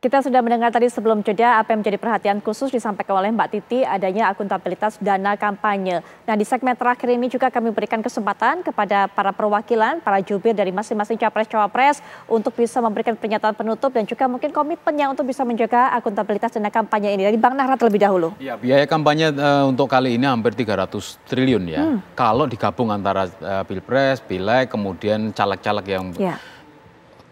Kita sudah mendengar tadi sebelum jeda apa yang menjadi perhatian khusus disampaikan oleh Mbak Titi adanya akuntabilitas dana kampanye. Nah di segmen terakhir ini juga kami berikan kesempatan kepada para perwakilan, para jubir dari masing-masing capres-cawapres untuk bisa memberikan pernyataan penutup dan juga mungkin komitmennya untuk bisa menjaga akuntabilitas dana kampanye ini. Dari Bang Nahra terlebih dahulu. Ya, biaya kampanye untuk kali ini hampir 300 triliun ya. Kalau digabung antara Pilpres, Pileg, kemudian caleg-caleg yang...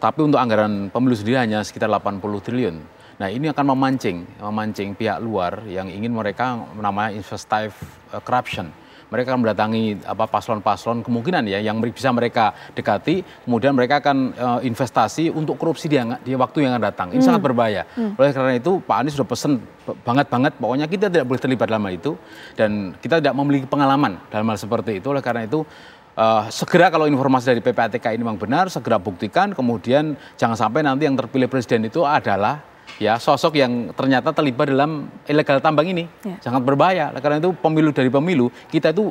Tapi untuk anggaran pemilu sendiri hanya sekitar 80 triliun. Nah ini akan memancing pihak luar yang ingin mereka namanya investigative corruption. Mereka akan mendatangi paslon-paslon kemungkinan ya yang bisa mereka dekati, kemudian mereka akan investasi untuk korupsi di waktu yang akan datang. Ini sangat berbahaya. Oleh karena itu Pak Anies sudah pesen banget, pokoknya kita tidak boleh terlibat dalam hal itu dan kita tidak memiliki pengalaman dalam hal seperti itu. Oleh karena itu segera kalau informasi dari PPATK ini memang benar, segera buktikan, kemudian jangan sampai nanti yang terpilih presiden itu adalah ya sosok yang ternyata terlibat dalam ilegal tambang ini. Sangat berbahaya. Karena itu pemilu dari pemilu kita itu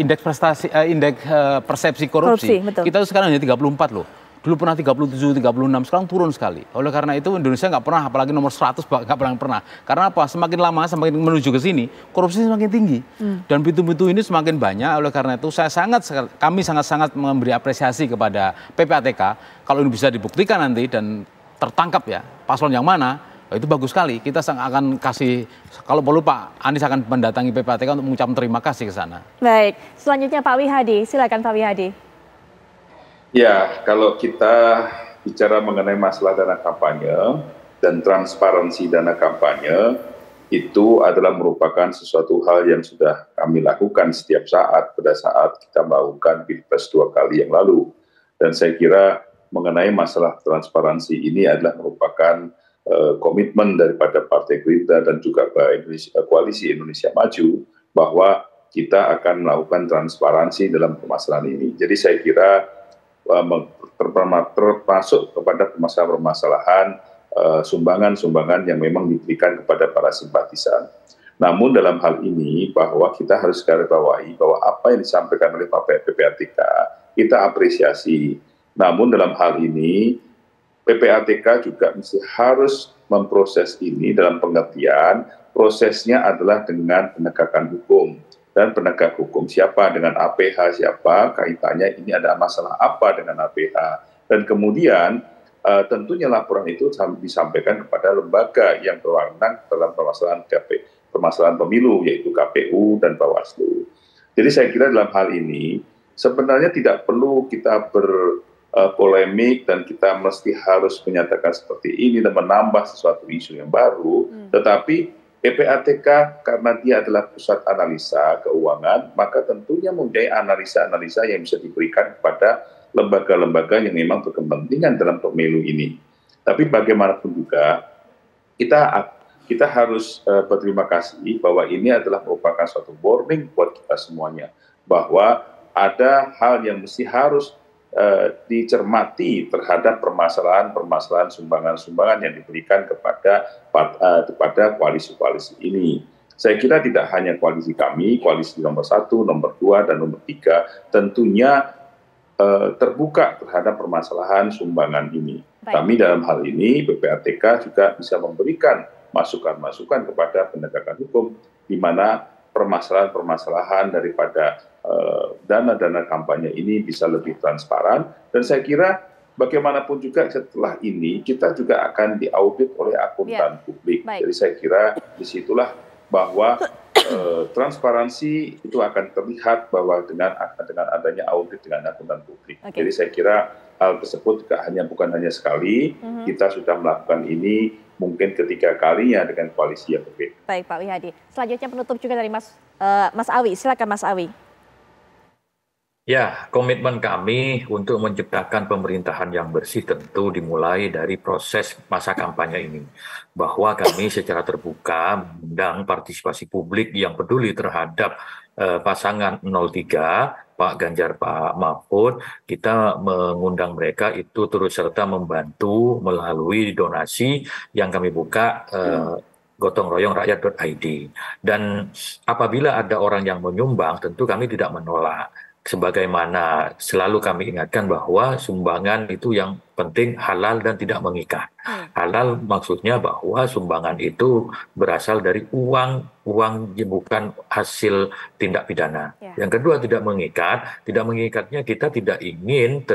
indeks prestasi, indeks persepsi korupsi kita itu sekarang hanya 34 loh. Dulu pernah 37, 36, sekarang turun sekali. Oleh karena itu Indonesia nggak pernah, apalagi nomor 100 nggak pernah. Karena apa? Semakin lama, semakin menuju ke sini, korupsi semakin tinggi. Dan pintu-pintu ini semakin banyak. Oleh karena itu kami sangat-sangat memberi apresiasi kepada PPATK. Kalau ini bisa dibuktikan nanti dan tertangkap ya, paslon yang mana, itu bagus sekali. Kita akan kasih, kalau perlu Pak Anies akan mendatangi PPATK untuk mengucapkan terima kasih ke sana. Baik, selanjutnya Pak Wihadi, silakan Pak Wihadi. Ya, kalau kita bicara mengenai masalah dana kampanye dan transparansi dana kampanye, itu adalah merupakan sesuatu hal yang sudah kami lakukan setiap saat pada saat kita melakukan Pilpres 2 kali yang lalu. Dan saya kira mengenai masalah transparansi ini adalah merupakan komitmen daripada Partai Gerindra dan juga Koalisi Indonesia Maju bahwa kita akan melakukan transparansi dalam permasalahan ini. Jadi saya kira termasuk kepada permasalahan sumbangan-sumbangan yang memang diberikan kepada para simpatisan. Namun dalam hal ini bahwa kita harus garisbawahi bahwa apa yang disampaikan oleh PPATK kita apresiasi. Namun dalam hal ini PPATK juga mesti harus memproses ini dalam pengertian prosesnya adalah dengan penegakan hukum. Dan penegak hukum siapa dengan APH, siapa kaitannya ini ada masalah apa dengan APH. Dan kemudian tentunya laporan itu disampaikan kepada lembaga yang berwenang dalam permasalahan pemilu, yaitu KPU dan Bawaslu. Jadi saya kira dalam hal ini sebenarnya tidak perlu kita berpolemik dan kita mesti harus menyatakan seperti ini dan menambah sesuatu isu yang baru, tetapi PPATK karena dia adalah pusat analisa keuangan, maka tentunya mempunyai analisa-analisa yang bisa diberikan kepada lembaga-lembaga yang memang berkepentingan dalam pemilu ini. Tapi bagaimanapun juga, kita harus berterima kasih bahwa ini adalah merupakan suatu warning buat kita semuanya, bahwa ada hal yang mesti harus dicermati terhadap permasalahan sumbangan-sumbangan yang diberikan kepada koalisi-koalisi ini. Saya kira tidak hanya koalisi kami, koalisi nomor 1, nomor 2, dan nomor 3, tentunya terbuka terhadap permasalahan sumbangan ini. Kami dalam hal ini, PPATK juga bisa memberikan masukan-masukan kepada penegakan hukum, di mana permasalahan-permasalahan daripada dana-dana kampanye ini bisa lebih transparan. Dan saya kira bagaimanapun juga setelah ini kita juga akan diaudit oleh akuntan publik. Jadi saya kira disitulah bahwa transparansi itu akan terlihat bahwa dengan adanya audit dengan akuntan publik. Jadi saya kira hal tersebut juga bukan hanya sekali, kita sudah melakukan ini mungkin ketiga kalinya dengan koalisi yang berbeda. Baik Pak Wihadi. Selanjutnya penutup juga dari Mas Awi. Silakan Mas Awi. Ya, komitmen kami untuk menciptakan pemerintahan yang bersih tentu dimulai dari proses masa kampanye ini. Bahwa kami secara terbuka mengundang partisipasi publik yang peduli terhadap pasangan 03, Pak Ganjar, Pak Mahfud. Kita mengundang mereka itu turut serta membantu melalui donasi yang kami buka gotongroyongrakyat.id. Dan apabila ada orang yang menyumbang, tentu kami tidak menolak. Sebagaimana selalu kami ingatkan bahwa sumbangan itu yang penting halal dan tidak mengikat. Halal maksudnya bahwa sumbangan itu berasal dari uang bukan hasil tindak pidana. Yang kedua, tidak mengikat. Tidak mengikatnya kita tidak ingin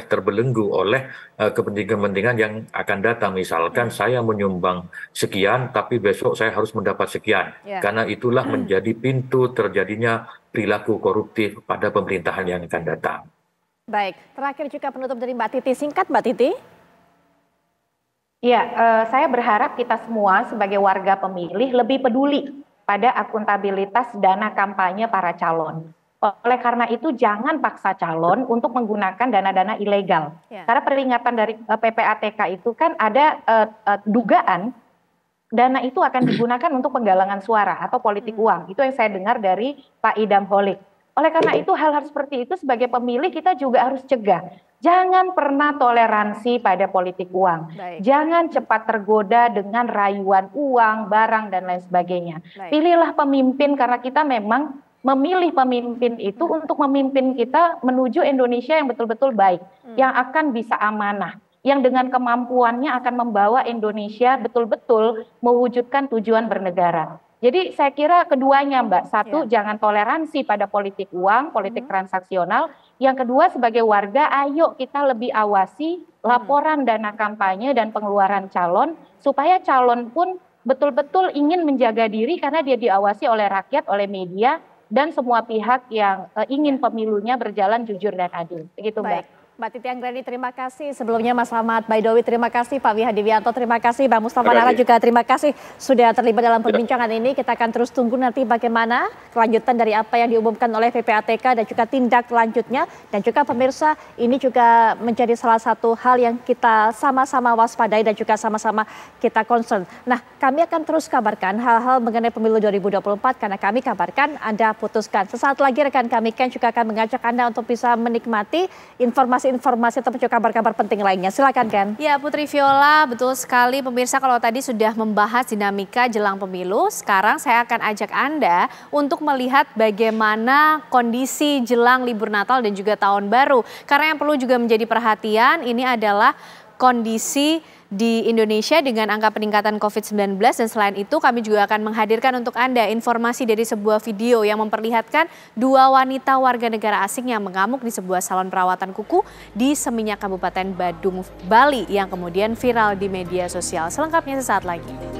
terbelenggu oleh kepentingan-kepentingan yang akan datang. Misalkan saya menyumbang sekian, tapi besok saya harus mendapat sekian. Karena itulah menjadi pintu terjadinya perilaku koruptif pada pemerintahan yang akan datang. Baik, terakhir juga penutup dari Mbak Titi. Singkat Mbak Titi. Ya, saya berharap kita semua sebagai warga pemilih lebih peduli pada akuntabilitas dana kampanye para calon. Oleh karena itu jangan paksa calon untuk menggunakan dana-dana ilegal. Karena peringatan dari PPATK itu kan ada dugaan dana itu akan digunakan untuk penggalangan suara atau politik uang. Itu yang saya dengar dari Pak Idam Holik. Oleh karena itu hal-hal seperti itu sebagai pemilih kita juga harus cegah. Jangan pernah toleransi pada politik uang. Jangan cepat tergoda dengan rayuan uang, barang, dan lain sebagainya. Pilihlah pemimpin karena kita memang memilih pemimpin itu untuk memimpin kita menuju Indonesia yang betul-betul baik. Yang akan bisa amanah. Yang dengan kemampuannya akan membawa Indonesia betul-betul mewujudkan tujuan bernegara. Jadi saya kira keduanya Mbak, satu jangan toleransi pada politik uang, politik transaksional. Yang kedua sebagai warga ayo kita lebih awasi laporan dana kampanye dan pengeluaran calon supaya calon pun betul-betul ingin menjaga diri karena dia diawasi oleh rakyat, oleh media dan semua pihak yang ingin pemilunya berjalan jujur dan adil. Begitu Mbak. Mbak Titi Anggreni terima kasih, sebelumnya Mas Ahmad Baidowi terima kasih, Pak Wihadiwianto terima kasih, Bang Mustafa Nara juga terima kasih sudah terlibat dalam perbincangan ini. Kita akan terus tunggu nanti bagaimana kelanjutan dari apa yang diumumkan oleh PPATK dan juga tindak lanjutnya. Dan juga pemirsa, ini juga menjadi salah satu hal yang kita sama-sama waspadai dan juga sama-sama kita concern. Nah, kami akan terus kabarkan hal-hal mengenai pemilu 2024 karena kami kabarkan Anda putuskan. Sesaat lagi rekan kami Ken juga akan mengajak Anda untuk bisa menikmati informasi atau juga kabar-kabar penting lainnya. Silakan Ken. Ya Putri Viola, betul sekali pemirsa, kalau tadi sudah membahas dinamika jelang pemilu, sekarang saya akan ajak Anda untuk melihat bagaimana kondisi jelang libur Natal dan juga Tahun Baru. Karena yang perlu juga menjadi perhatian ini adalah kondisi di Indonesia dengan angka peningkatan COVID-19 dan selain itu kami juga akan menghadirkan untuk Anda informasi dari sebuah video yang memperlihatkan dua wanita warga negara asing yang mengamuk di sebuah salon perawatan kuku di Seminyak Kabupaten Badung, Bali yang kemudian viral di media sosial. Selengkapnya sesaat lagi.